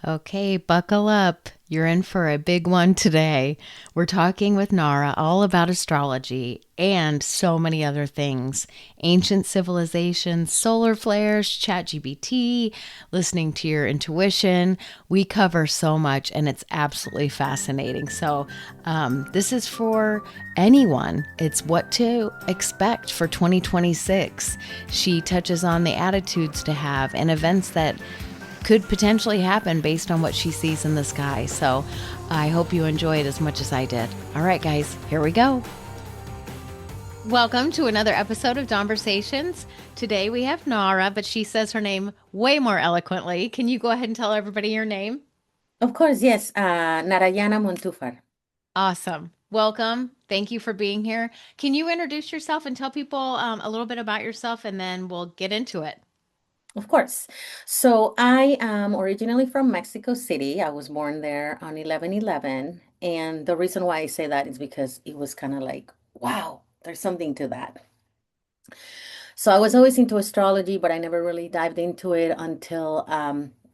Okay, buckle up. You're in for a big one today. We're talking with Nara all about astrology and so many other things ancient civilizations, solar flares, ChatGPT, listening to your intuition. We cover so much and it's absolutely fascinating. This is for anyone. It's what to expect for 2026. She touches on the attitudes to have and events that could potentially happen based on what she sees in the sky. So I hope you enjoy it as much as I did. All right, guys, here we go. Welcome to another episode of Dawnversations. Today we have Nara, but she says her name way more eloquently. Can you go ahead and tell everybody your name? Of course, yes. Narayana Montúfar. Awesome. Welcome. Thank you for being here. Can you introduce yourself and tell people a little bit about yourself, and then we'll get into it? Of course. So I am originally from Mexico City. I was born there on 11/11. And the reason why I say that is because it was kind of like, wow, there's something to that. So I was always into astrology, but I never really dived into it until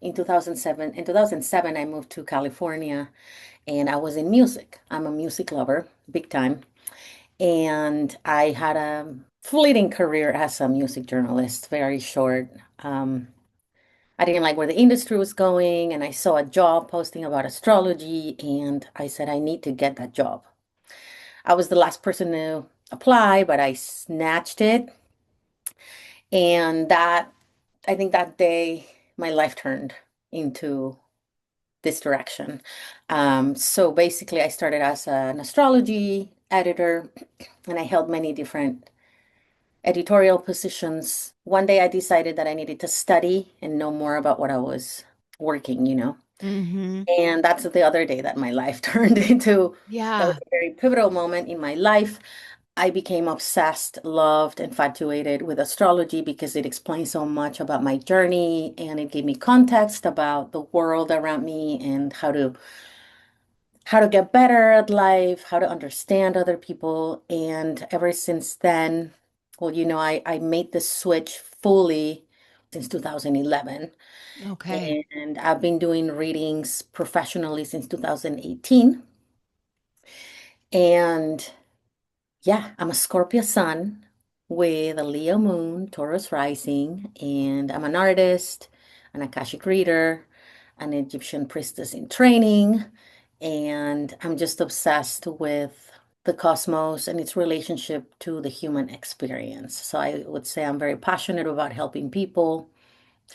in 2007. In 2007, I moved to California and I was in music. I'm a music lover, big time. And I had a fleeting career as a music journalist, very short. Um, I didn't like where the industry was going, and I saw a job posting about astrology, and I said, I need to get that job. I was the last person to apply, but I snatched it. And I think that day, my life turned into this direction. So basically, I started as an astrology editor, and I held many different editorial positions. One day I decided that I needed to study and know more about what I was working. Mm-hmm. And that's the other day that my life turned into, that was Yeah. a very pivotal moment in my life. I became obsessed, loved, infatuated with astrology because it explains so much about my journey and it gave me context about the world around me and how to get better at life, how to understand other people. And ever since then, well, I made the switch fully since 2011. Okay. And I've been doing readings professionally since 2018. And yeah, I'm a Scorpio sun with a Leo moon, Taurus rising, and I'm an artist, an Akashic reader, an Egyptian priestess in training, and I'm just obsessed with the cosmos and its relationship to the human experience. So I would say I'm very passionate about helping people,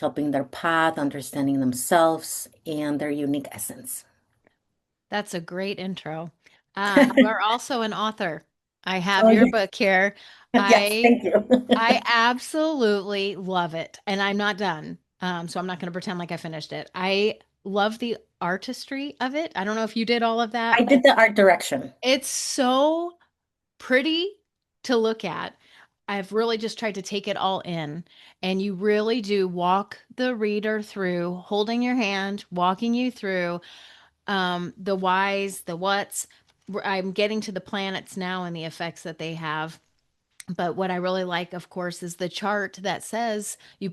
helping their path, understanding themselves and their unique essence. That's a great intro. You are also an author. I have Oh, your yeah. book here. Yes, I thank you. I absolutely love it, and I'm not done. So I'm not going to pretend like I finished it. I love the artistry of it. I don't know if you did all of that, I but did the art direction. it's so pretty to look at. I've really just tried to take it all in, and you really do walk the reader through, holding your hand, walking you through the whys, the whats. I'm getting to the planets now and the effects that they have. But what I really like, of course, is the chart that says you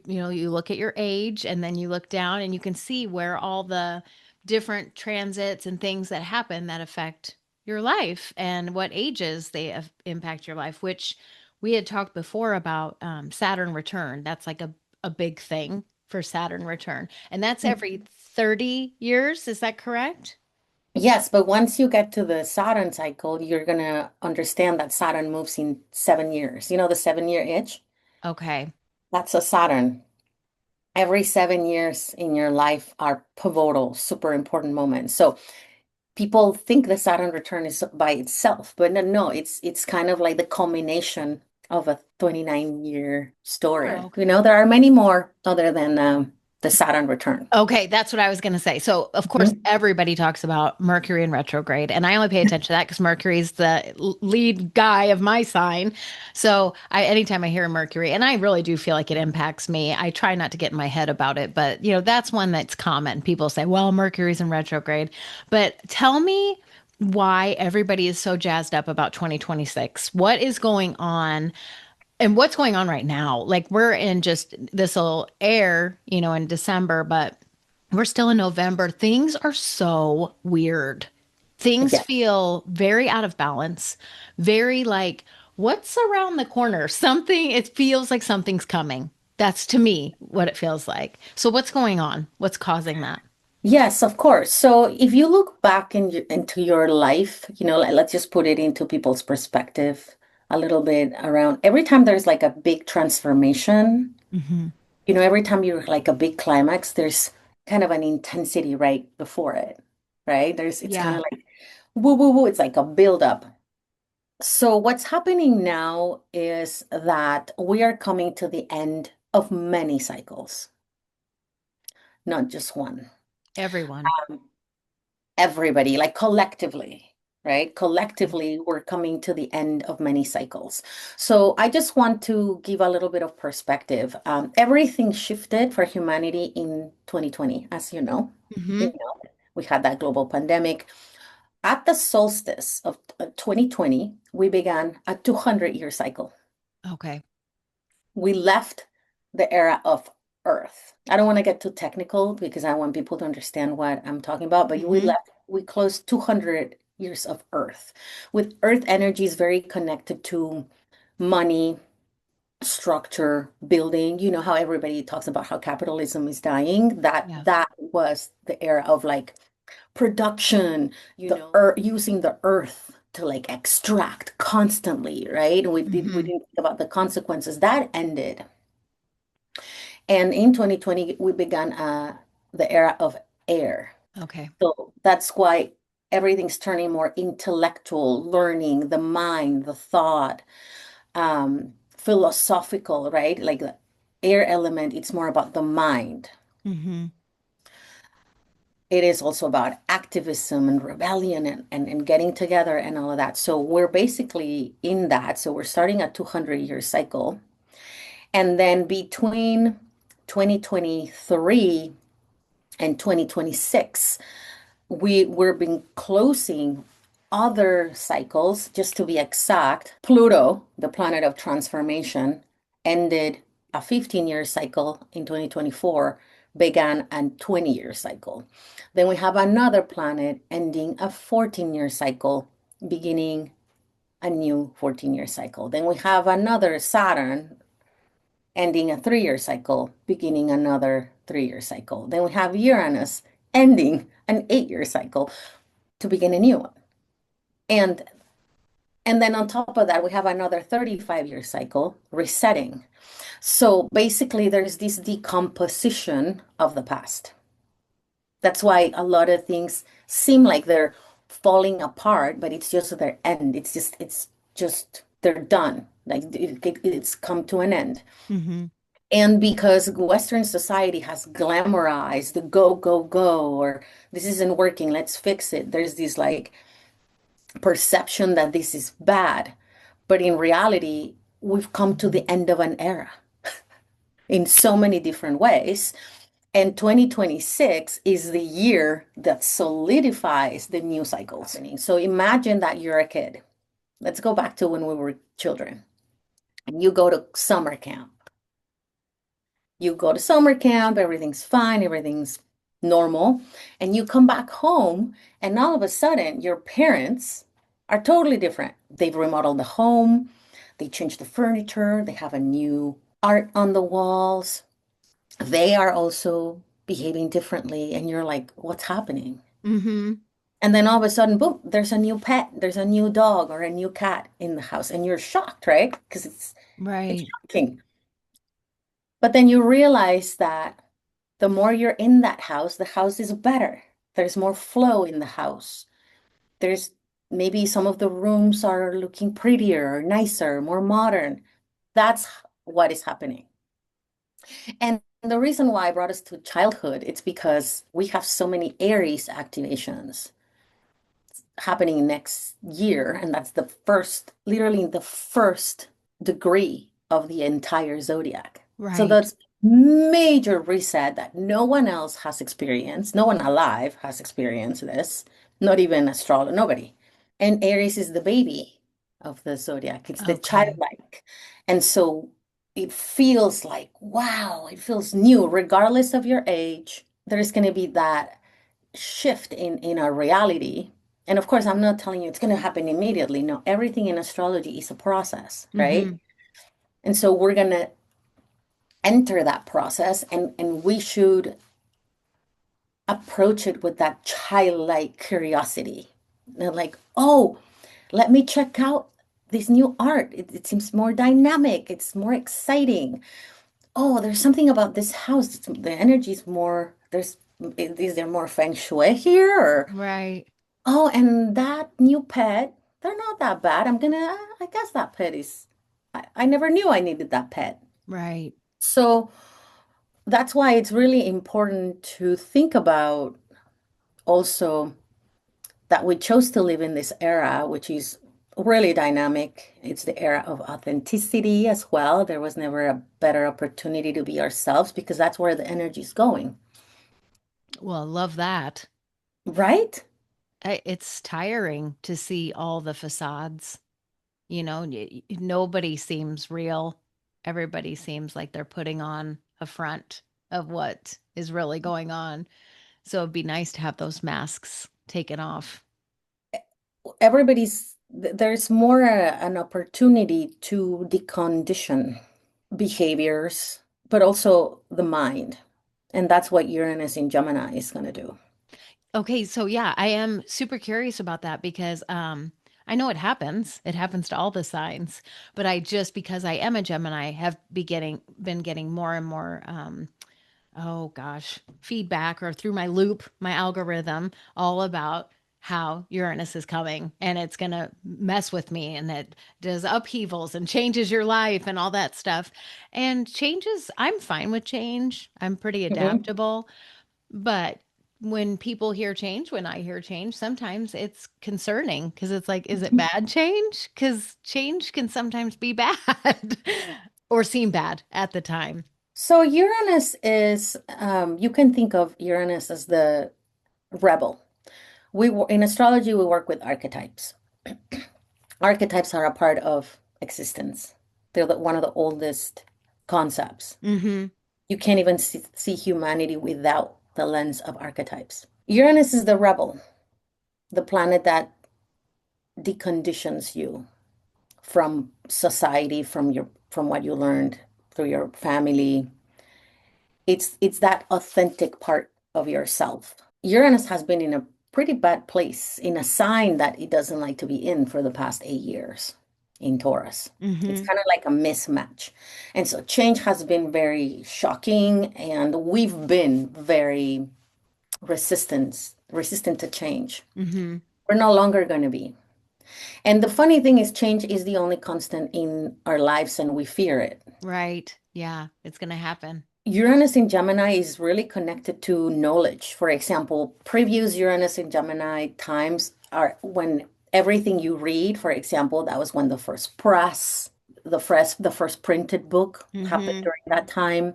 look at your age and then you look down and you can see where all the different transits and things that happen that affect your life and what ages they impact your life, which we had talked before about Saturn return. That's like a big thing for Saturn return. And that's every 30 years. Is that correct? Yes, but once you get to the Saturn cycle, you're gonna understand that Saturn moves in 7 years. You know the 7 year itch? Okay. That's a Saturn. Every 7 years in your life are pivotal, super important moments. So people think the Saturn return is by itself, but no, it's kind of like the culmination of a 29-year story. Oh, There are many more other than the Saturn return. okay, that's what I was going to say. So, of course, Mhm. everybody talks about Mercury in retrograde, and I only pay attention to that because Mercury's the lead guy of my sign. So, anytime I hear Mercury, and I really do feel like it impacts me, I try not to get in my head about it, but that's one that's common. People say, "Well, Mercury's in retrograde," but tell me why everybody is so jazzed up about 2026. What is going on? And what's going on right now? Like we're in just this will air, in December, but We're still in November. Things are so weird. Things Yeah. feel very out of balance, very like, what's around the corner? Something, it feels like something's coming. That's to me what it feels like. So, what's going on? What's causing that? Yes, of course. So if you look back into your life, let's just put it into people's perspective a little bit around every time there's like a big transformation, Hmm. every time you're like a big climax, there's kind of an intensity right before it, right? It's kind Yeah, of like woo, woo, woo. It's like a buildup. So what's happening now is that we are coming to the end of many cycles, not just one. everyone. Everybody, like collectively, right? Okay. Collectively, we're coming to the end of many cycles. So I just want to give a little bit of perspective. Everything shifted for humanity in 2020, as you know. Hmm. You know, we had that global pandemic. At the solstice of 2020, we began a 200-year cycle. Okay. We left the era of Earth. I don't want to get too technical because I want people to understand what I'm talking about, but Hmm. we closed 200 years of Earth. With Earth energy is very connected to money, structure, building. You know how everybody talks about how capitalism is dying? That Yeah. that was the era of like production, using the earth to like extract constantly, right? And we Hmm. didn't think about the consequences. That ended. And in 2020, we began the era of air. Okay. So that's why everything's turning more intellectual, learning, the mind, the thought, philosophical, right? Like the air element, it's more about the mind. Hmm. It is also about activism and rebellion and getting together and all of that. So we're basically in that. So we're starting a 200-year cycle. And then between 2023 and 2026, we're been closing other cycles. Just to be exact, Pluto, the planet of transformation, ended a 15-year cycle in 2024, began a 20-year cycle. Then we have another planet ending a 14-year cycle, beginning a new 14-year cycle. Then we have another Saturn ending a 3-year cycle, beginning another 3-year cycle. Then we have Uranus ending an 8-year cycle to begin a new one. And and then on top of that, we have another 35-year cycle resetting. So basically, there's this decomposition of the past. That's why a lot of things seem like they're falling apart, but it's just their end. It's just they're done. Like it's come to an end. Hmm. And because Western society has glamorized the go, go, go, or this isn't working, let's fix it. There's this like perception that this is bad. But in reality, we've come to the end of an era in so many different ways. And 2026 is the year that solidifies the new cycles. So imagine that you're a kid. Let's go back to when we were children. And you go to summer camp. You go to summer camp, everything's fine, everything's normal. And you come back home, and all of a sudden, your parents are totally different. They've remodeled the home, they changed the furniture, they have a new art on the walls. They are also behaving differently, and you're like, what's happening? Hmm. And then all of a sudden, boom, there's a new pet, there's a new dog or a new cat in the house, and you're shocked, right? Because it's Right. shocking. But then you realize that the more you're in that house, the house is better. There's more flow in the house. There's maybe some of the rooms are looking prettier, nicer, more modern. That's what is happening. And the reason why I brought us to childhood, it's because we have so many Aries activations happening next year, and that's the first, literally the first degree of the entire zodiac. So Right. that's major reset that no one else has experienced. No one alive has experienced this, not even astrologer, nobody. And Aries is the baby of the zodiac. It's the Okay. childlike. And so it feels like, wow, it feels new, regardless of your age, there's going to be that shift in our reality. And of course, I'm not telling you it's going to happen immediately. No, everything in astrology is a process, right? Mm-hmm. And so we're going to enter that process, and we should approach it with that childlike curiosity. And like, oh, let me check out this new art. It seems more dynamic. It's more exciting. Oh, there's something about this house. The energy is more, is there more feng shui here? Or, Right. oh, and that new pet, they're not that bad. I guess that pet is, I never knew I needed that pet. Right. So that's why it's really important to think about also that we chose to live in this era, which is really dynamic. It's the era of authenticity as well. There was never a better opportunity to be ourselves because that's where the energy is going, Well, love that. right? It's tiring to see all the facades. Nobody seems real. Everybody seems like they're putting on a front of what is really going on. So it'd be nice to have those masks taken off. There's more an opportunity to decondition behaviors, but also the mind. And that's what Uranus in Gemini is going to do. Okay, so yeah, I am super curious about that because I know it happens. It happens to all the signs, but I just because I am a Gemini have been getting more and more oh gosh, feedback or through my loop, my algorithm, all about how Uranus is coming and it's going to mess with me and it does upheavals and changes your life and all that stuff. And changes, I'm fine with change. I'm pretty Mhm. adaptable. But when people hear change, when I hear change, sometimes it's concerning because it's like, is it bad change? Because change can sometimes be bad or seem bad at the time. So Uranus is, you can think of Uranus as the rebel. In astrology, we work with archetypes. Archetypes are a part of existence. They're one of the oldest concepts. Mm-hmm. You can't even see humanity without the lens of archetypes. Uranus is the rebel, the planet that deconditions you from society, from what you learned through your family. It's that authentic part of yourself. Uranus has been in a pretty bad place, in a sign that it doesn't like to be in for the past 8 years in Taurus. It's Mm-hmm. kind of like a mismatch. And so change has been very shocking, and we've been very resistant to change. Mm-hmm. We're no longer going to be. And the funny thing is, change is the only constant in our lives, and we fear it. Right. Yeah, it's going to happen. Uranus in Gemini is really connected to knowledge. For example, previous Uranus in Gemini times are when everything you read, for example, that was when the first press, the first printed book happened Mm-hmm. during that time.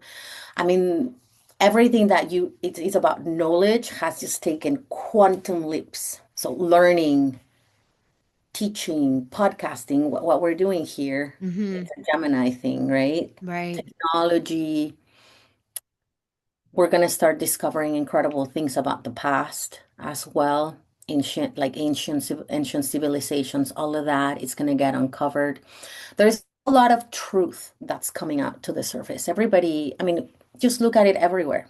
I mean, everything that it's about knowledge has just taken quantum leaps. So learning, teaching, podcasting, what we're doing here, Mm-hmm. it's a Gemini thing, right? Right. Technology. We're going to start discovering incredible things about the past as well. Ancient civilizations, all of that is going to get uncovered. There's a lot of truth that's coming out to the surface. Everybody, I mean, just look at it everywhere.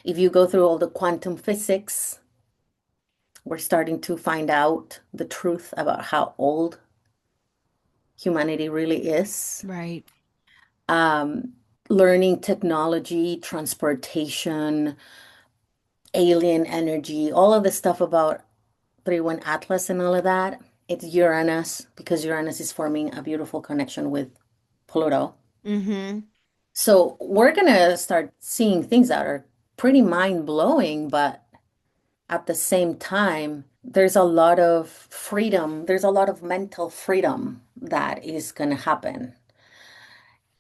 If you go through all the quantum physics, we're starting to find out the truth about how old humanity really is. Right. Um, Learning technology, transportation, alien energy, all of the stuff about 3-1 Atlas and all of that. It's Uranus because Uranus is forming a beautiful connection with Pluto. Mm-hmm. So we're gonna start seeing things that are pretty mind-blowing, but at the same time, there's a lot of freedom. There's a lot of mental freedom that is gonna happen.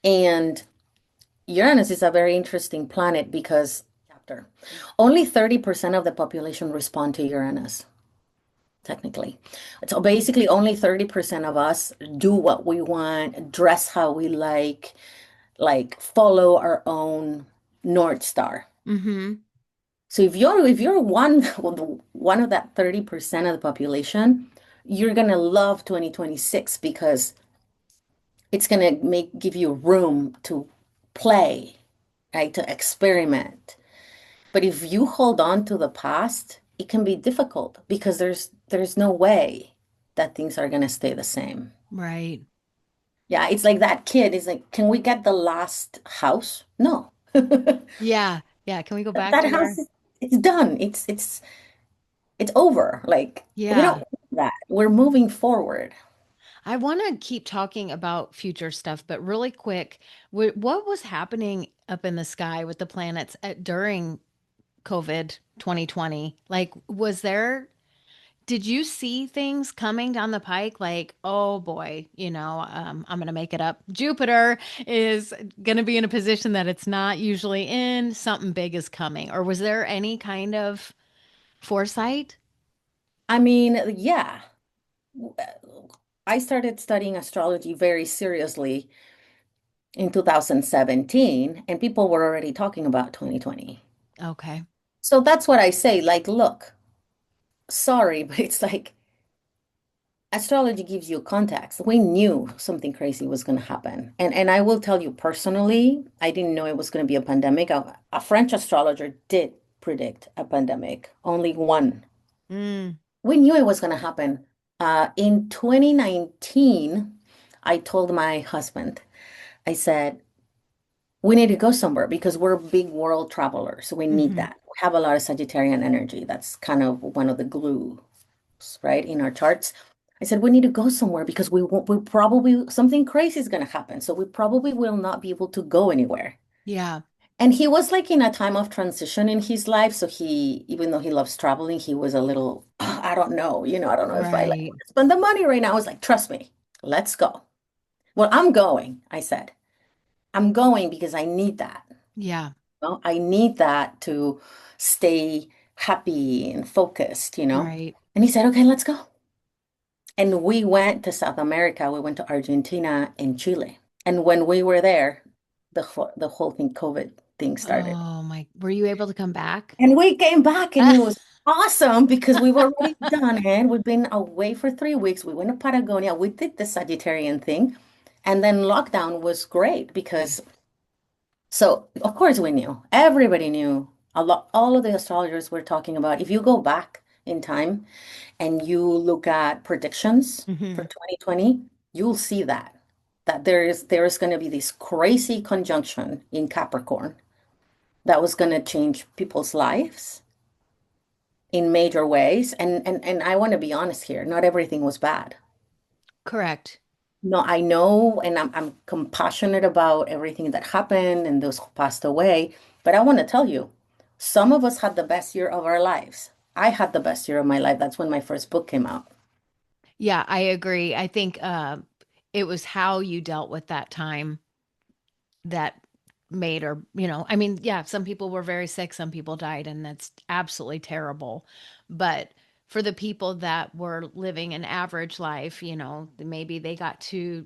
And Uranus is a very interesting planet because chapter, only 30% of the population respond to Uranus, technically. So basically, only 30% of us do what we want, dress how we like follow our own North Star. Mm-hmm. So if you're one of that 30% of the population, you're gonna love 2026 because it's gonna give you room to play, right? To experiment. But if you hold on to the past, it can be difficult because there's no way that things are gonna stay the same. Right. Yeah, it's like that kid is like, can we get the last house? No. Yeah. Yeah. Can we go back That to house where? is it's done. It's over. Like we don't Yeah. need that. We're moving forward. I want to keep talking about future stuff, but really quick, what was happening up in the sky with the planets during COVID 2020? Like, did you see things coming down the pike? Like, oh boy, I'm going to make it up. Jupiter is going to be in a position that it's not usually in. Something big is coming. Or was there any kind of foresight? I mean, yeah. I started studying astrology very seriously in 2017, and people were already talking about 2020. Okay. So that's what I say. Like, look, sorry, but it's like astrology gives you context. We knew something crazy was going to happen. And I will tell you personally, I didn't know it was going to be a pandemic. A French astrologer did predict a pandemic, only one. Mm, We knew it was going to happen. In 2019, I told my husband, I said, we need to go somewhere because we're big world travelers. We need hmm. that. We have a lot of Sagittarian energy. That's kind of one of the glues, right, in our charts. I said, we need to go somewhere because we probably, something crazy is going to happen. So we probably will not be able to go anywhere. Yeah. And he was like in a time of transition in his life. So even though he loves traveling, he was a little, I don't know, I don't know if I like Right. spend the money right now. I was like, trust me, let's go. Well, I'm going, I said. I'm going because I need that. Yeah. I need that to stay happy and focused. Right. And he said, okay, let's go. And we went to South America. We went to Argentina and Chile. And when we were there, the whole thing, COVID thing started. Oh my, were you able to come back? And we came back and it was awesome because we were already done it. We've been away for 3 weeks. We went to Patagonia. We did the Sagittarian thing. And then lockdown was great because so of course we knew. Everybody knew. All of the astrologers were talking about if you go back in time and you look at predictions for Hmm. 2020, you'll see that there is going to be this crazy conjunction in Capricorn that was going to change people's lives in major ways. And I want to be honest here, not everything was bad. Correct. No, I know, and I'm compassionate about everything that happened and those who passed away. But I want to tell you, some of us had the best year of our lives. I had the best year of my life. That's when my first book came out. Yeah, I agree. I think it was how you dealt with that time that made or, I mean, yeah, some people were very sick, some people died, and that's absolutely terrible. But for the people that were living an average life, maybe they got to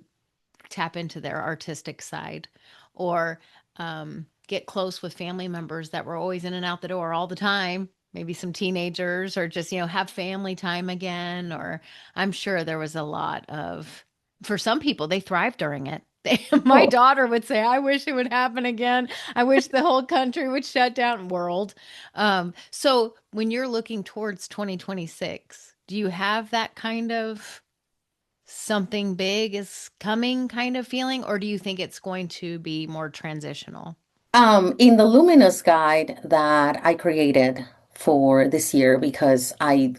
tap into their artistic side or get close with family members that were always in and out the door all the time. Maybe some teenagers or just, have family time again. Or I'm sure there was a lot of, for some people, they thrived during it. My Oh, daughter would say, I wish it would happen again. I wish the whole country would shut down world. So when you're looking towards 2026, do you have that kind of something big is coming kind of feeling, or do you think it's going to be more transitional? in the Luminous guide that I created for this year, because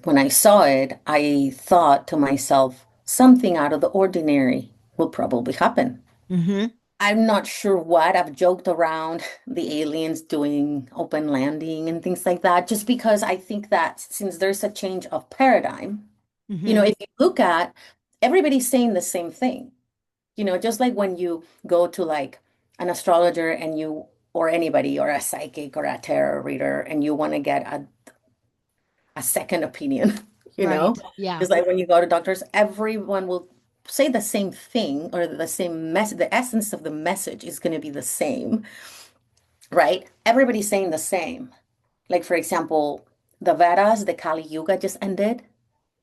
when I saw it, I thought to myself, something out of the ordinary will probably happen. Mm-hmm. I'm not sure what. I've joked around the aliens doing open landing and things like that, just because I think that since there's a change of paradigm, Mm-hmm. if you look at everybody's saying the same thing, just like when you go to like an astrologer and or anybody, or a psychic or a tarot reader, and you want to get a second opinion, you know, Right. Yeah. just like when you go to doctors, everyone will say the same thing or the same message. The essence of the message is going to be the same, right? Everybody's saying the same. Like, for example, the Vedas, the Kali Yuga just ended.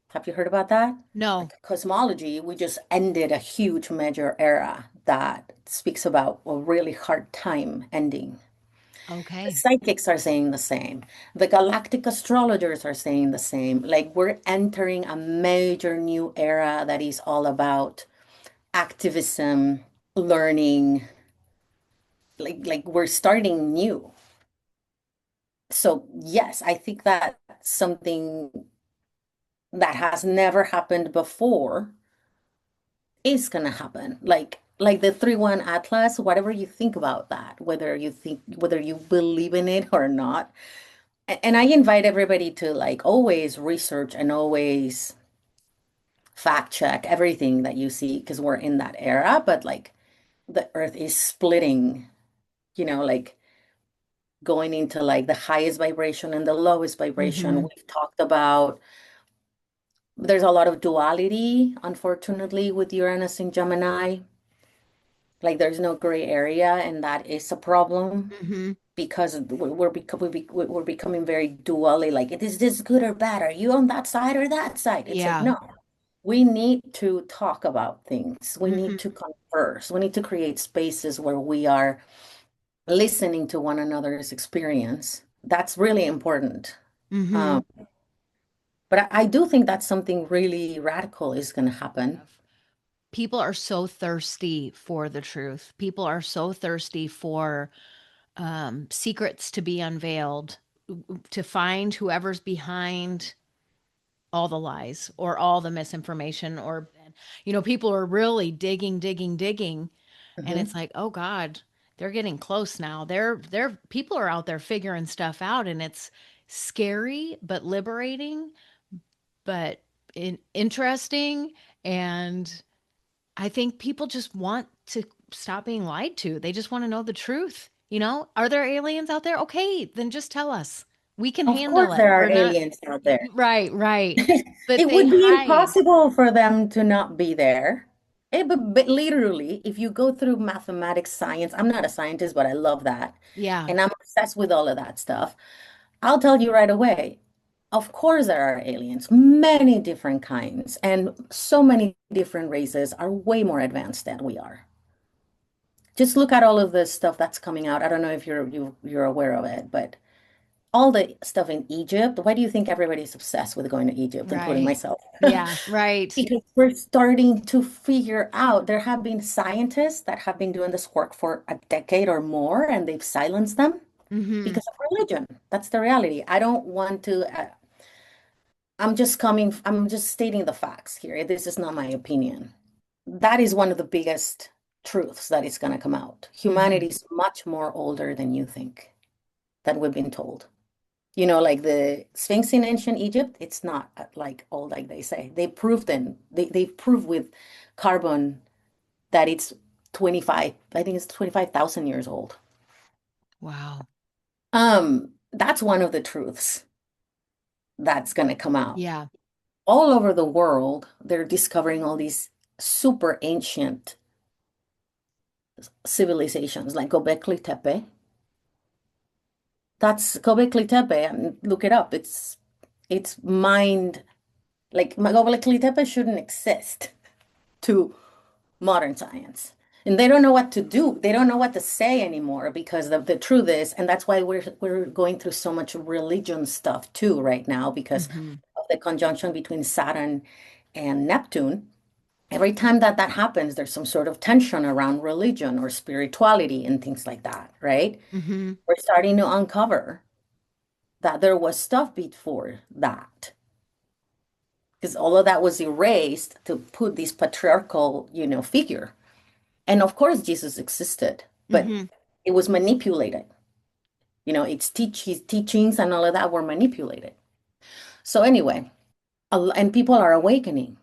Have you heard about that? No. Like cosmology, we just ended a huge major era that speaks about a really hard time ending. The Okay. psychics are saying the same. The galactic astrologers are saying the same. Like we're entering a major new era that is all about activism, learning, like we're starting new. So yes, I think that something that has never happened before is gonna happen. Like the 3-1 Atlas, whatever you think about that, whether you believe in it or not. And I invite everybody to like always research and always fact check everything that you see because we're in that era, but like the earth is splitting, like going into like the highest vibration and the lowest vibration. Mm-hmm. We've talked about there's a lot of duality, unfortunately, with Uranus and Gemini. Like there's no gray area, and that is a problem Mm-hmm. because we're becoming very dually. Like, is this good or bad? Are you on that side or that side? It's like, Yeah. no, we need to talk about things. We need Mm-hmm. to converse. We need to create spaces where we are listening to one another's experience. That's really important. Mm-hmm. Um, but I do think that something really radical is going to happen. People are so thirsty for the truth. People are so thirsty for secrets to be unveiled, to find whoever's behind all the lies or all the misinformation. Or, people are really digging, digging, digging. And it's Mhm. like, oh God, they're getting close now. People are out there figuring stuff out, and it's scary, but liberating, but interesting. And I think people just want to stop being lied to. They just want to know the truth. Are there aliens out there? Okay, then just tell us. We can Of handle course, it. there are We're not aliens out there. right, right. But It they would be hide. impossible for them to not be there. But literally, if you go through mathematics, science, I'm not a scientist, but I love that. Yeah. And I'm obsessed with all of that stuff. I'll tell you right away. Of course, there are aliens, many different kinds, and so many different races are way more advanced than we are. Just look at all of the stuff that's coming out. I don't know if you're aware of it, but all the stuff in Egypt. Why do you think everybody's obsessed with going to Egypt, including Right. myself? Yeah, right. Because we're starting to figure out there have been scientists that have been doing this work for a decade or more, and they've silenced them Mm-hmm. because of religion. That's the reality. I don't want to, I'm just stating the facts here. This is not my opinion. That is one of the biggest truths that is going to come out. Mm-hmm. Humanity is much more older than you think, than we've been told. Like the Sphinx in ancient Egypt, it's not like old like they say. They've proved with carbon that it's 25, I think it's 25,000 years old. Wow. That's one of the truths that's going to come out. Yeah. All over the world, they're discovering all these super ancient civilizations like Göbekli Tepe. That's Göbekli Tepe. I mean, look it up. It's mind like Göbekli Tepe shouldn't exist to modern science. And they don't know what to do. They don't know what to say anymore because the truth is, and that's why we're going through so much religion stuff too right now because Mm-hmm. of the conjunction between Saturn and Neptune. Every time that happens, there's some sort of tension around religion or spirituality and things like that, right? Mm-hmm. We're starting to uncover that there was stuff before that because all of that was erased to put this patriarchal, figure. And of course, Jesus existed, but Mm-hmm. it was manipulated. His teachings and all of that were manipulated. So anyway, and people are awakening.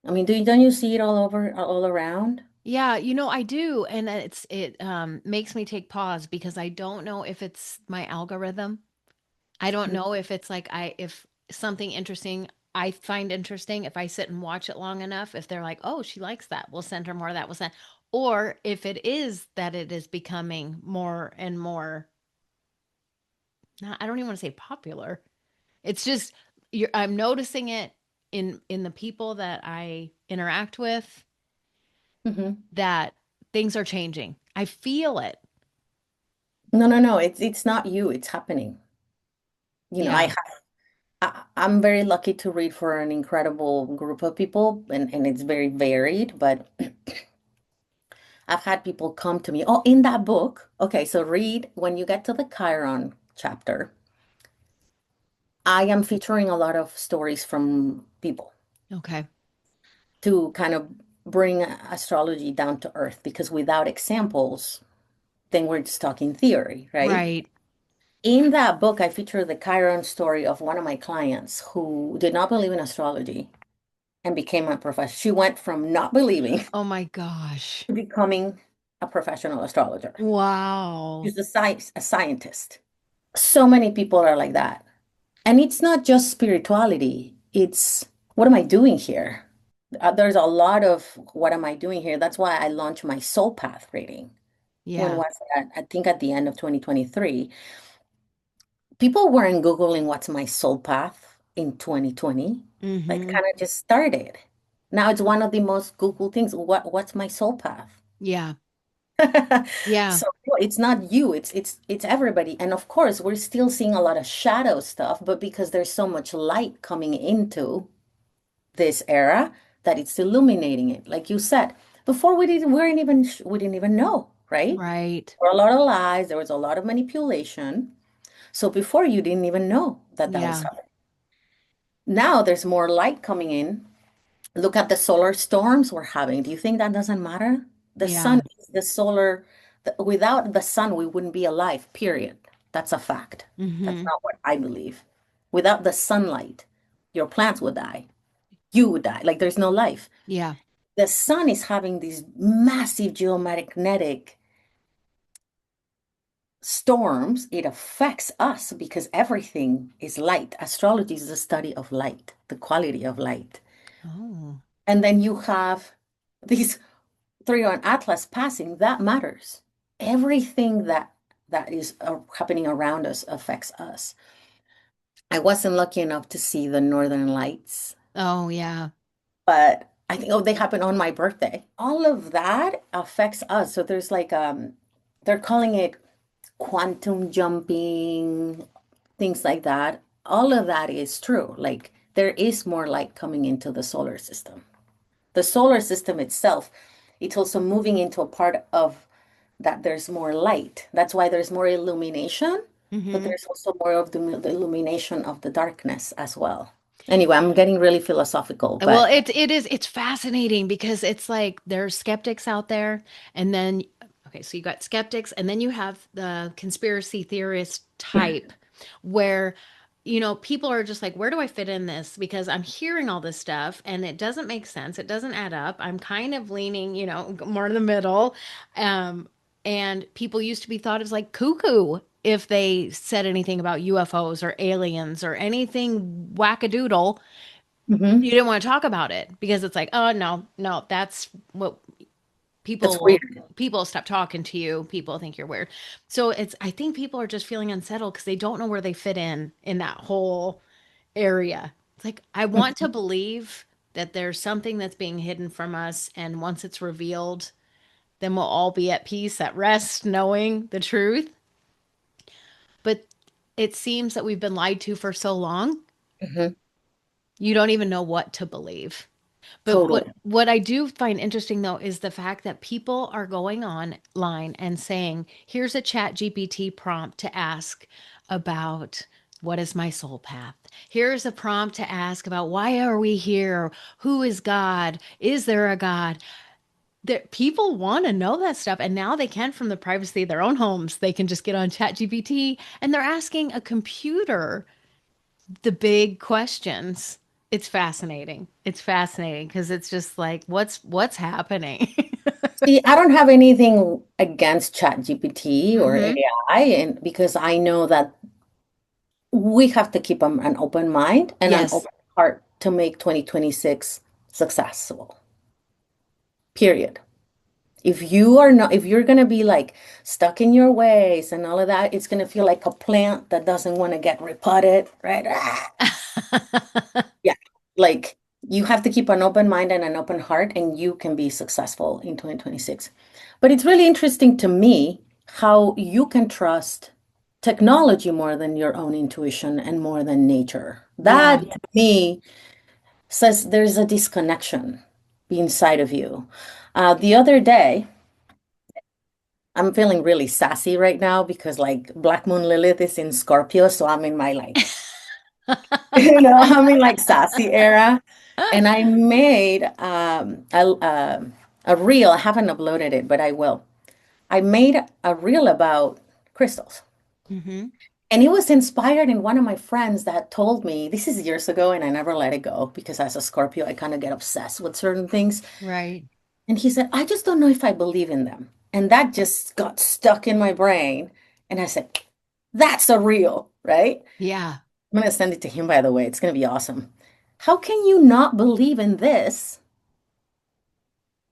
I mean, don't you see it all over, all around? Yeah, I do, and it makes me take pause because I don't know if it's my algorithm. I don't know if it's like if something interesting I find interesting, if I sit and watch it long enough, if they're like, "Oh, she likes that. We'll send her more of that. We'll send." Or if it is that it is becoming more and more, I don't even want to say popular. It's just I'm noticing it in the people that I interact with Hmm. that things are changing. I feel it. No, no, no. It's not you. It's happening. You know, Yeah. I'm very lucky to read for an incredible group of people, and it's very varied. But I've had people come to me, oh, in that book. Okay, so read when you get to the Chiron chapter. I am featuring a lot of stories from people Okay. to kind of bring astrology down to earth because without examples, then we're just talking theory, right? Right. In that book, I feature the Chiron story of one of my clients who did not believe in astrology and became a professor. She went from not believing Oh my gosh. to becoming a professional astrologer. Wow. She's a scientist. So many people are like that. And it's not just spirituality, it's what am I doing here? There's a lot of what am I doing here? That's why I launched my soul path reading. When Yeah. was that? I think at the end of 2023. People weren't Googling what's my soul path in 2020. Like Mhm. kind of just started. Now it's one of the most Googled things. What's my soul path? Yeah. Yeah. So it's not you, it's everybody. And of course, we're still seeing a lot of shadow stuff, but because there's so much light coming into this era that it's illuminating it. Like you said, before we didn't even know, right? Right. There were a lot of lies, there was a lot of manipulation. So before you didn't even know that that was Yeah. happening. Now there's more light coming in. Look at the solar storms we're having. Do you think that doesn't matter? The sun Yeah. is the solar, without the sun, we wouldn't be alive, period. That's a fact. That's Mhm. not what I believe. Without the sunlight, your plants would die. You would die. Like there's no life. Yeah. The sun is having these massive geomagnetic storms. It affects us because everything is light. Astrology is the study of light, the quality of light. Oh. And then you have these three on Atlas passing, that matters. Everything that is happening around us affects us. I wasn't lucky enough to see the Northern Lights, Oh, yeah. but I think, oh, they happen on my birthday. All of that affects us. So there's like they're calling it quantum jumping, things like that. All of that is true. Like there is more light coming into the solar system. The solar system itself, it's also moving into a part of that there's more light. That's why there's more illumination, but Mhm. there's also more of the illumination of the darkness as well. Anyway, I'm getting really philosophical, Well, but it's fascinating because it's like there's skeptics out there, and then okay, so you got skeptics, and then you have the conspiracy theorist type, where people are just like, where do I fit in this? Because I'm hearing all this stuff and it doesn't make sense. It doesn't add up. I'm kind of leaning, more in the middle. Um, and people used to be thought as like cuckoo if they said anything about UFOs or aliens or anything wackadoodle. You Mhm. didn't want to talk about it because it's like, oh no, no, that's what It's people will weird. people stop talking to you. People think you're weird. So I think people are just feeling unsettled because they don't know where they fit in that whole area. It's like I want to believe that there's something that's being hidden from us, and once it's revealed, then we'll all be at peace, at rest, knowing the truth. But it seems that we've been lied to for so long, Mhm. you don't even know what to believe. But what Totally. what I do find interesting though is the fact that people are going online and saying, here's a chat GPT prompt to ask about what is my soul path. Here's a prompt to ask about why are we here? Who is God? Is there a God? People want to know that stuff. And now they can from the privacy of their own homes. They can just get on chat GPT and they're asking a computer the big questions. It's fascinating. It's fascinating because it's just like what's happening. See, I don't have anything against ChatGPT or Hmm. AI, and because I know that we have to keep an open mind and an Yes. open heart to make 2026 successful. Period. If you're gonna be like stuck in your ways and all of that, it's gonna feel like a plant that doesn't want to get repotted, right? Yeah, like you have to keep an open mind and an open heart, and you can be successful in 2026. But it's really interesting to me how you can trust technology more than your own intuition and more than nature. That Yeah. to me says there's a disconnection inside of you. The other day, I'm feeling really sassy right now because like Black Moon Lilith is in Scorpio, so I'm in my like, I'm in like sassy era. And I made a reel. I haven't uploaded it, but I will. I made a reel about crystals. Hmm. And it was inspired in one of my friends that told me, this is years ago, and I never let it go because as a Scorpio, I kind of get obsessed with certain things. Right. And he said, I just don't know if I believe in them. And that just got stuck in my brain. And I said, that's a real, right? Yeah. I'm going to send it to him, by the way. It's going to be awesome. How can you not believe in this?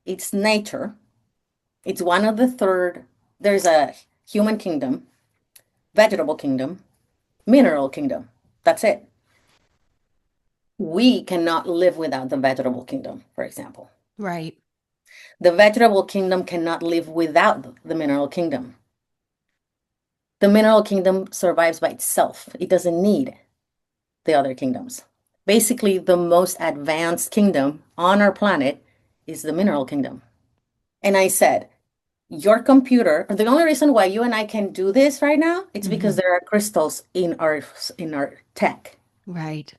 It's nature. It's one of the third. There's a human kingdom, vegetable kingdom, mineral kingdom. That's it. We cannot live without the vegetable kingdom, for example. Right. The vegetable kingdom cannot live without the mineral kingdom. The mineral kingdom survives by itself. It doesn't need the other kingdoms. Basically, the most advanced kingdom on our planet is the mineral kingdom. And I said, your computer, the only reason why you and I can do this right now, it's because Hmm. there are crystals in our tech. Right.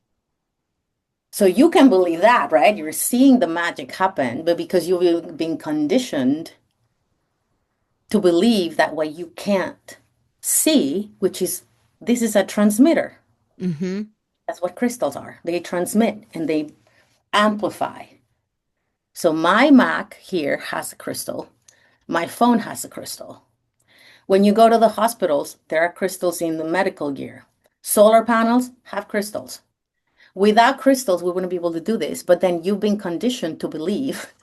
So you can believe that, right? You're seeing the magic happen, but because you've been conditioned to believe that what you can't see, which is this is a transmitter. Hmm. That's what crystals are. They transmit and they amplify. So my Mac here has a crystal. My phone has a crystal. When you go to the hospitals, there are crystals in the medical gear. Solar panels have crystals. Without crystals, we wouldn't be able to do this. But then you've been conditioned to believe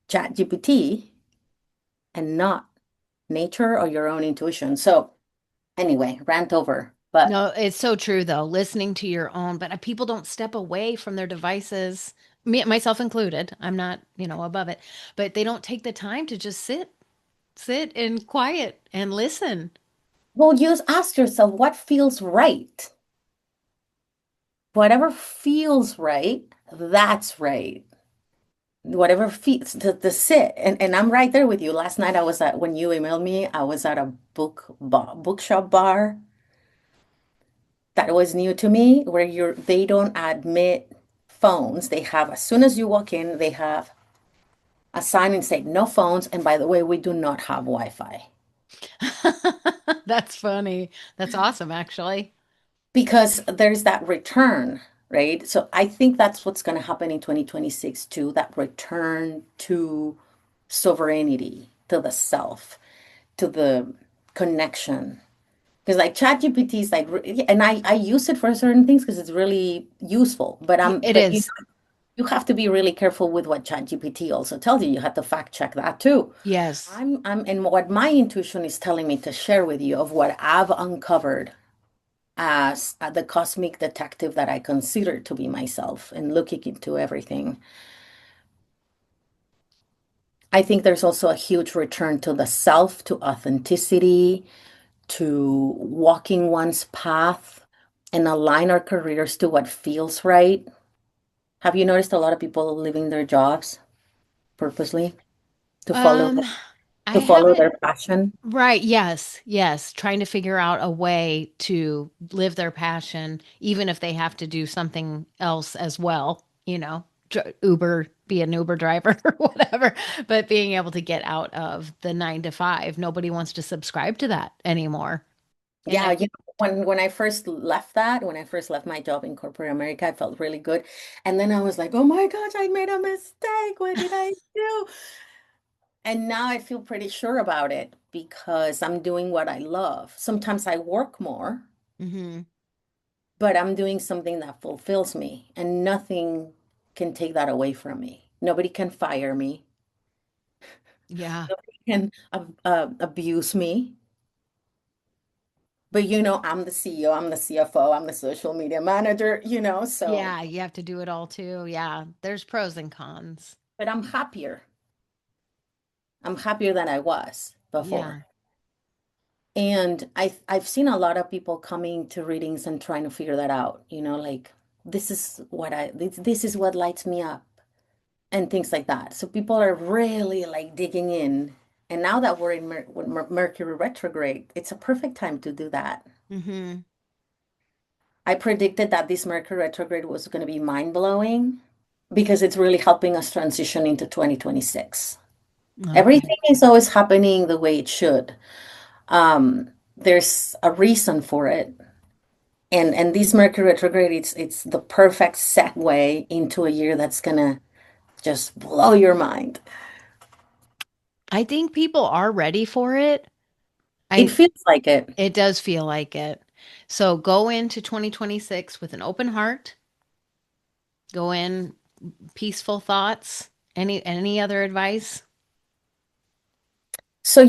ChatGPT and not nature or your own intuition. So anyway, rant over. But No, it's so true though, listening to your own, but people don't step away from their devices, me, myself included. I'm not, above it, but they don't take the time to just sit in quiet and listen. well, just ask yourself what feels right. Whatever feels right, that's right. Whatever feels to sit. And I'm right there with you. Last night I was at when you emailed me, I was at a bookshop bar that was new to me where they don't admit phones. They have as soon as you walk in, they have a sign and say no phones. And by the way, we do not have Wi-Fi. That's funny. That's awesome, actually. Because there's that return, right? So I think that's what's going to happen in 2026 too, that return to sovereignty, to the self, to the connection. Because like ChatGPT is like, and I use it for certain things because it's really useful. It But is. you have to be really careful with what ChatGPT also tells you. You have to fact check that too. Yes. And what my intuition is telling me to share with you of what I've uncovered as the cosmic detective that I consider to be myself and looking into everything. I think there's also a huge return to the self, to authenticity, to walking one's path and align our careers to what feels right. Have you noticed a lot of people leaving their jobs purposely to follow Um, I to follow haven't. their passion? Right. Yes. Yes. Trying to figure out a way to live their passion, even if they have to do something else as well, Uber, be an Uber driver or whatever, but being able to get out of the 9 to 5. Nobody wants to subscribe to that anymore. And Yeah, I, when I first left that, when I first left my job in corporate America, I felt really good. And then I was like, oh my gosh, I made a mistake. What did I do? And now I feel pretty sure about it because I'm doing what I love. Sometimes I work more, Mhm. but I'm doing something that fulfills me, and nothing can take that away from me. Nobody can fire me. Yeah. Nobody can abuse me. But I'm the CEO, I'm the CFO, I'm the social media manager, so, Yeah, you have to do it all too. Yeah, there's pros and cons. but I'm happier. I'm happier than I was Yeah. before. And I've seen a lot of people coming to readings and trying to figure that out, like this is what lights me up and things like that. So people are really like digging in. And now that we're in Mercury retrograde, it's a perfect time to do that. Mhm. I predicted that this Mercury retrograde was going to be mind-blowing because it's really helping us transition into 2026. Okay. Everything is always happening the way it should. There's a reason for it. And this Mercury retrograde, it's the perfect segue into a year that's gonna just blow your mind. I think people are ready for it. It I feels like it. It does feel like it. So go into 2026 with an open heart. Go in peaceful thoughts. Any other advice? So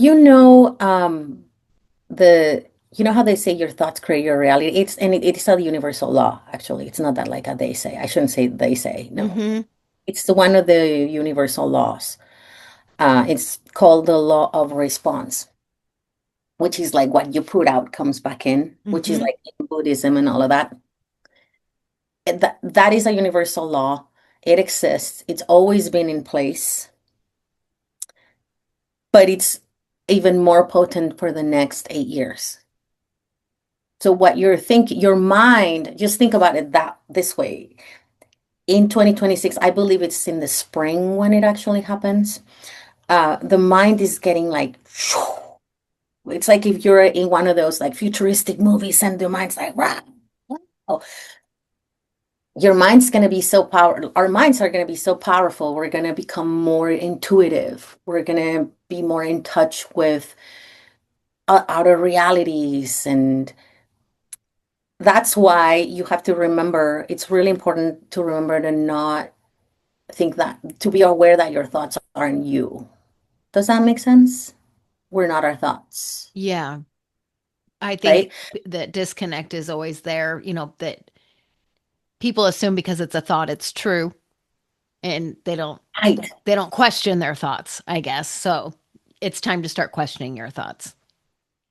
the how they say your thoughts create your reality. It's a universal law, actually. It's not that like a they say. I shouldn't say they say. No. Mhm. It's one of the universal laws. It's called the law of response, which is like what you put out comes back in, which is Mhm. like in Buddhism and all of that. That is a universal law. It exists. It's always been in place, but it's even more potent for the next 8 years. So what you're thinking, your mind, just think about it this way. In 2026, I believe it's in the spring when it actually happens. The mind is getting like, it's like if you're in one of those like futuristic movies and the mind's like, wow. Your mind's going to be so powerful. Our minds are going to be so powerful. We're going to become more intuitive. We're going to be more in touch with outer realities. And that's why you have to remember, it's really important to remember to not think that, to be aware that your thoughts aren't you. Does that make sense? We're not our thoughts, Yeah. I think right? that disconnect is always there, that people assume because it's a thought it's true and Right. they don't question their thoughts, I guess. So it's time to start questioning your thoughts.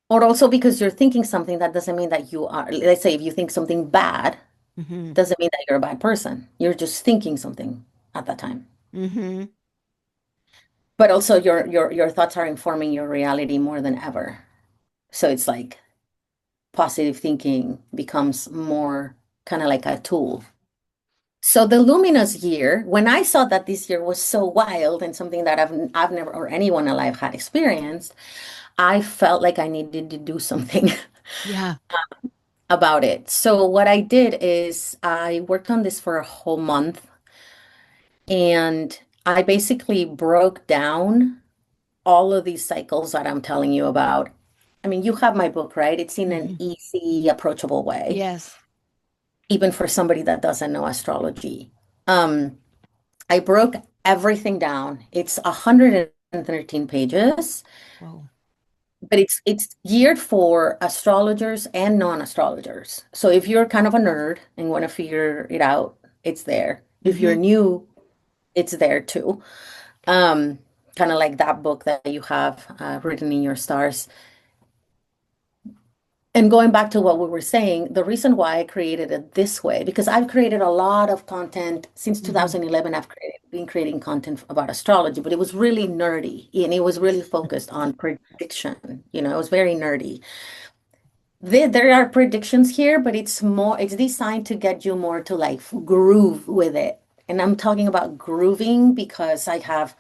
Or also because you're thinking something that doesn't mean that you are. Let's say if you think something bad, Mhm. doesn't mean that you're a bad person. You're just thinking something at that time. Mhm. But also your thoughts are informing your reality more than ever. So it's like positive thinking becomes more kind of like a tool. So the luminous year, when I saw that this year was so wild and something that I've never or anyone alive had experienced, I felt like I needed to do something Yeah. about it. So what I did is I worked on this for a whole month and I basically broke down all of these cycles that I'm telling you about. I mean, you have my book, right? It's in an Mhm. easy, approachable way, Yes. even for somebody that doesn't know astrology. Um, I broke everything down. It's 113 pages, Whoa. but it's geared for astrologers and non-astrologers. So if you're kind of a nerd and want to figure it out, it's there. If you're Mhm. new, it's there too. Um, Kind of like that book that you have written in your stars. And going back to what we were saying, the reason why I created it this way, because I've created a lot of content since Mhm. 2011, been creating content about astrology, but it was really nerdy and it was really focused on prediction. It was very nerdy. There are predictions here, but it's designed to get you more to like groove with it. And I'm talking about grooving because I have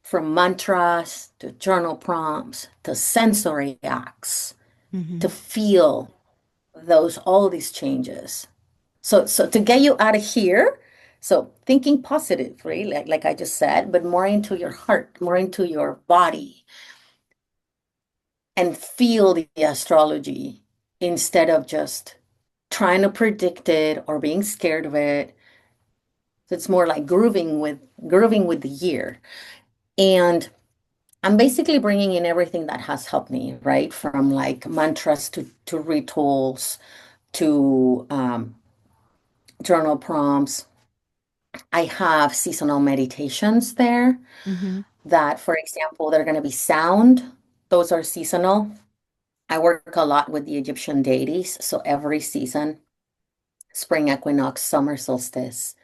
from mantras to journal prompts to sensory acts to Mhm. feel all these changes. So to get you out of here, so thinking positive, right? Like I just said, but more into your heart, more into your body, and feel the astrology instead of just trying to predict it or being scared of it. So it's more like grooving with the year. And I'm basically bringing in everything that has helped me, right? From like mantras to rituals to journal prompts. I have seasonal meditations there Mm-hmm. that, for example, they're going to be sound. Those are seasonal. I work a lot with the Egyptian deities. So every season, spring equinox, summer solstice,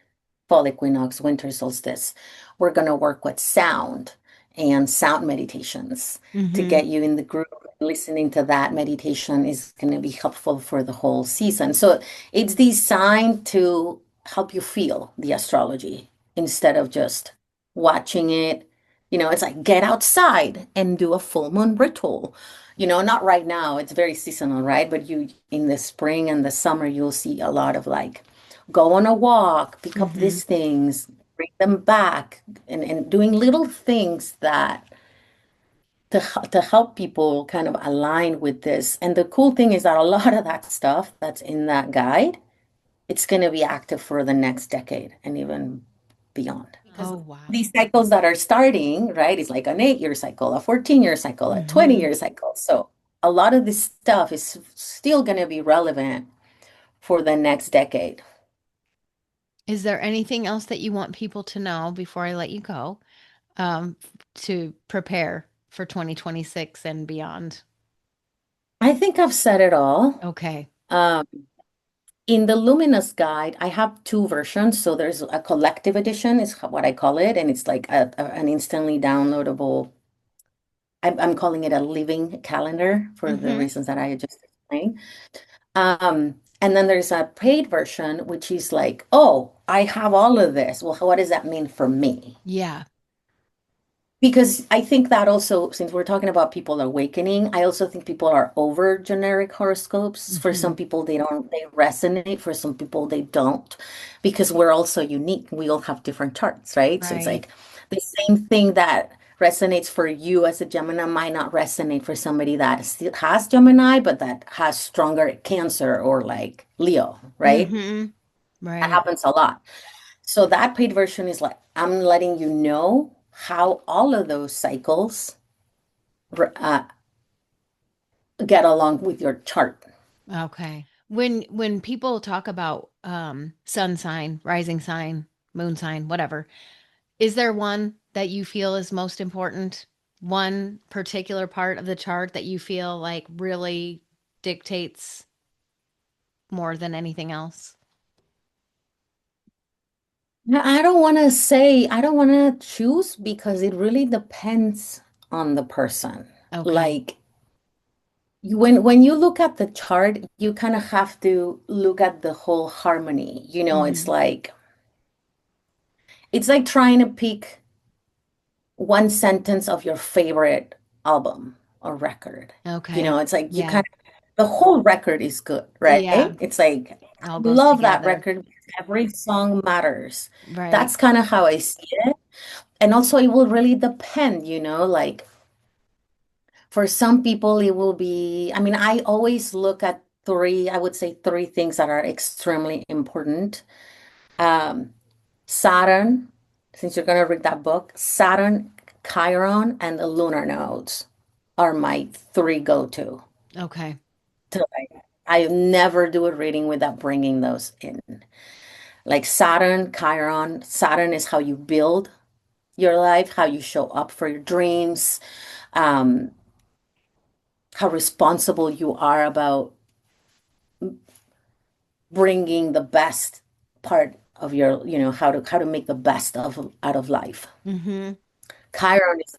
fall equinox, winter solstice, we're going to work with sound and sound meditations to Mm-hmm. get you in the group. Listening to that meditation is going to be helpful for the whole season. So it's designed to help you feel the astrology instead of just watching it. It's like get outside and do a full moon ritual. Not right now, it's very seasonal, right? But you in the spring and the summer, you'll see a lot of like go on a walk, pick up Mm-hmm. these things, bring them back, and doing little things that to help people kind of align with this. And the cool thing is that a lot of that stuff that's in that guide, it's going to be active for the next decade and even beyond. Because Oh, wow. these cycles that are starting, right, is like an 8-year cycle, a 14-year cycle, a Mm-hmm. 20-year cycle. So a lot of this stuff is still going to be relevant for the next decade. Is there anything else that you want people to know before I let you go, to prepare for 2026 and beyond? I think I've said it all. Okay. Um, in the Luminous Guide, I have two versions. So there's a collective edition, is what I call it, and it's like an instantly downloadable. I'm calling it a living calendar for the Mm-hmm. reasons that I just explained. And then there's a paid version, which is like, oh, I have all of this. Well, what does that mean for me? Yeah. Because I think that also, since we're talking about people awakening, I also think people are over generic horoscopes. For Mm-hmm. some people, they resonate. For some people, they don't, because we're also unique. We all have different charts, right? So it's Right. like the same thing that resonates for you as a Gemini might not resonate for somebody that still has Gemini, but that has stronger Cancer or like Leo, right? Mm-hmm. That Right. happens a lot. So that paid version is like, I'm letting you know how all of those cycles uh, get along with your chart. Okay. When people talk about sun sign, rising sign, moon sign, whatever, is there one that you feel is most important? One particular part of the chart that you feel like really dictates more than anything else? Now, I don't want to choose because it really depends on the person. Okay. Like when you look at the chart, you kind of have to look at the whole harmony. Mm-hmm. It's like trying to pick one sentence of your favorite album or record. Okay. It's like you Yeah. kind of, the whole record is good, right? Yeah. It's like, I All goes love that together. record because every song matters. Right. That's kind of how I see it. And also, it will really depend, like for some people, it will be, I mean, I always look at I would say three things that are extremely important. Um, Saturn, since you're going to read that book, Saturn, Chiron, and the lunar nodes are my three go-to. Okay. I never do a reading without bringing those in. Like Saturn, Chiron, Saturn is how you build your life, how you show up for your dreams, um, how responsible you are about bringing the best part of your, how to make the best of out of life. Mm-hmm. Chiron is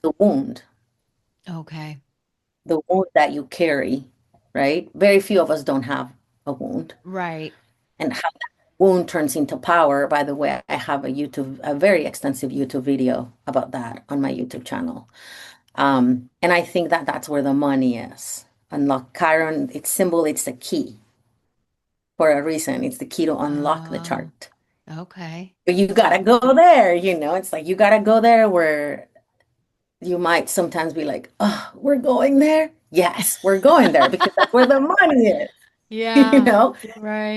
Okay. the wound that you carry, right? Very few of us don't have a wound. Right. And how that wound turns into power. By the way, I have a very extensive YouTube video about that on my YouTube channel. And I think that that's where the money is. Unlock Chiron, it's the key for a reason. It's the key to unlock the Oh, chart. okay. But you gotta go there, it's like you gotta go there where you might sometimes be like, oh, we're going there. Yes, we're going there because that's where the money is, you Yeah. know?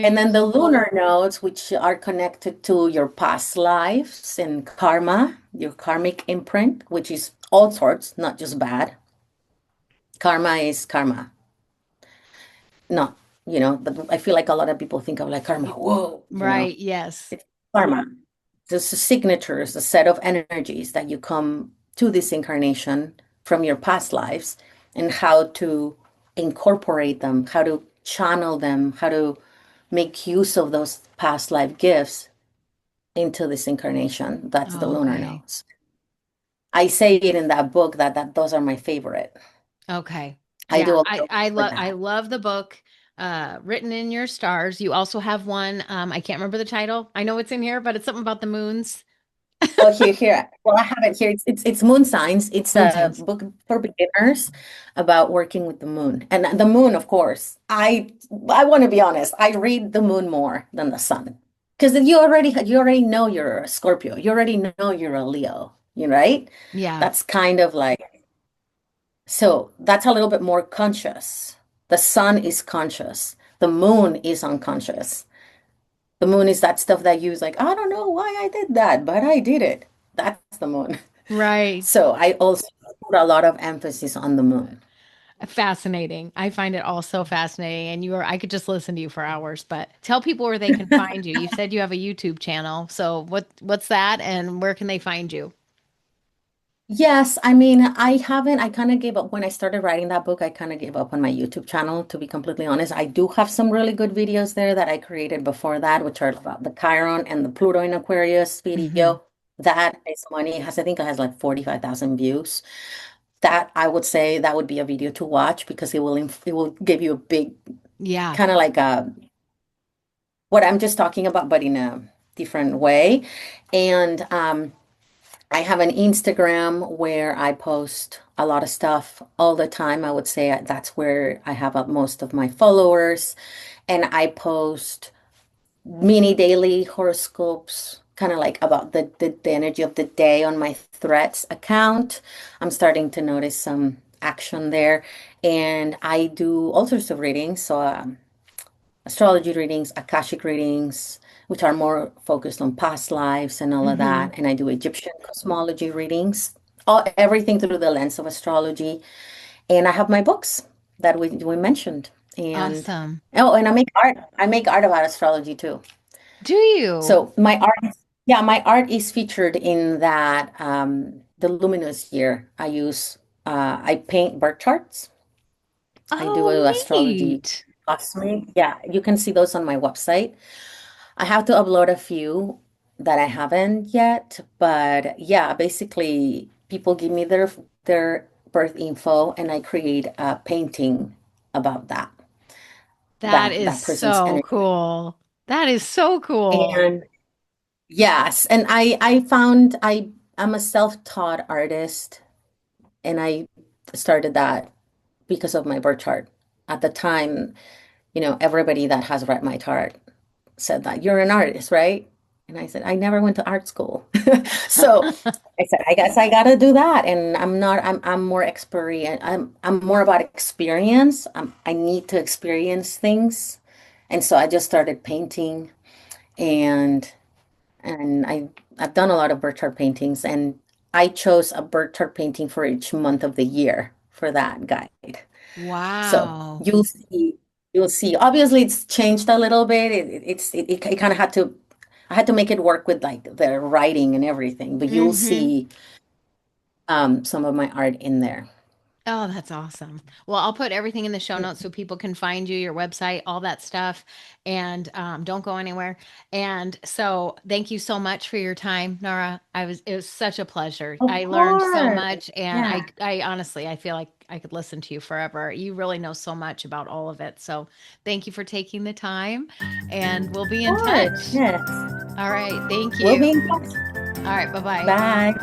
And Right. then the lunar nodes, which are connected to your past lives and karma, your karmic imprint, which is all sorts, not just bad. Karma is karma. Not, but I feel like a lot of people think of like karma. Whoa, Right. Yes. it's karma. Just signatures, a set of energies that you come to this incarnation from your past lives, and how to incorporate them, how to channel them, how to make use of those past life gifts into this incarnation. That's the lunar Okay. nodes. I say it in that book that those are my favorite. Okay. I Yeah, do a lot I of I work with love I that. love the book Written in Your Stars. You also have one I can't remember the title. I know it's in here, but it's something about the moons. Oh, here. Well, I have it here. It's Moon Signs. It's Moon a signs. book for beginners about working with the moon. And the moon, of course. I want to be honest. I read the moon more than the sun. Because you already know you're a Scorpio. You already know you're a Leo, right? Yeah. That's kind of like, so that's a little bit more conscious. The sun is conscious. The moon is unconscious. The moon is that stuff that you like, I don't know why I did that, but I did it. That's the moon. Right. So I also put a lot of emphasis on the moon. Fascinating. I find it all so fascinating. And I could just listen to you for hours, but tell people where they can find you. You said you have a YouTube channel. So what's that and where can they find you? Yes, I mean, I kind of gave up when I started writing that book. I kind of gave up on my YouTube channel, to be completely honest. I do have some really good videos there that I created before that, which are about the Chiron and the Pluto in Aquarius Hmm. video. That is money. I think it has like 45,000 views. That I would say that would be a video to watch because it will give you a big Yeah. kind of like what I'm just talking about, but in a different way. And I have an Instagram where I post a lot of stuff all the time. I would say that's where I have most of my followers. And I post mini daily horoscopes, kind of like about the energy of the day on my Threads account. I'm starting to notice some action there. And I do all sorts of readings. So astrology readings, Akashic readings, which are more focused on past lives and all of Hmm. that. And I do Egyptian cosmology readings, everything through the lens of astrology. And I have my books that we mentioned. And Awesome. oh, and I make art. I make art about astrology too. Do you? So my art is featured in that the luminous year. I paint birth charts. I do Oh, astrology neat. cosmic. Yeah, you can see those on my website. I have to upload a few that I haven't yet, but yeah, basically people give me their birth info and I create a painting about That is that person's so energy. cool. That is so cool. And yes, and I found I'm a self-taught artist and I started that because of my birth chart. At the time, everybody that has read my chart said that you're an artist, right? And I said, I never went to art school. So I said, I guess I gotta do that. And I'm more experience. I'm more about experience. I need to experience things. And so I just started painting and I've done a lot of birth chart paintings and I chose a birth chart painting for each month of the year for that guide. So Wow. you'll see. Obviously, it's changed a little bit. It kind of I had to make it work with like the writing and everything. But you'll Hmm. see some of my art in there. Oh, that's awesome. Well, I'll put everything in the show notes so people can find you, your website, all that stuff. And don't go anywhere. And so thank you so much for your time, Nora. It was such a pleasure. Of I learned so course. much and Yeah, I honestly I feel like I could listen to you forever. You really know so much about all of it. So thank you for taking the time and we'll be of in course. touch. Yes. All right. Thank We'll you. be in touch. All right. Bye-bye. Bye.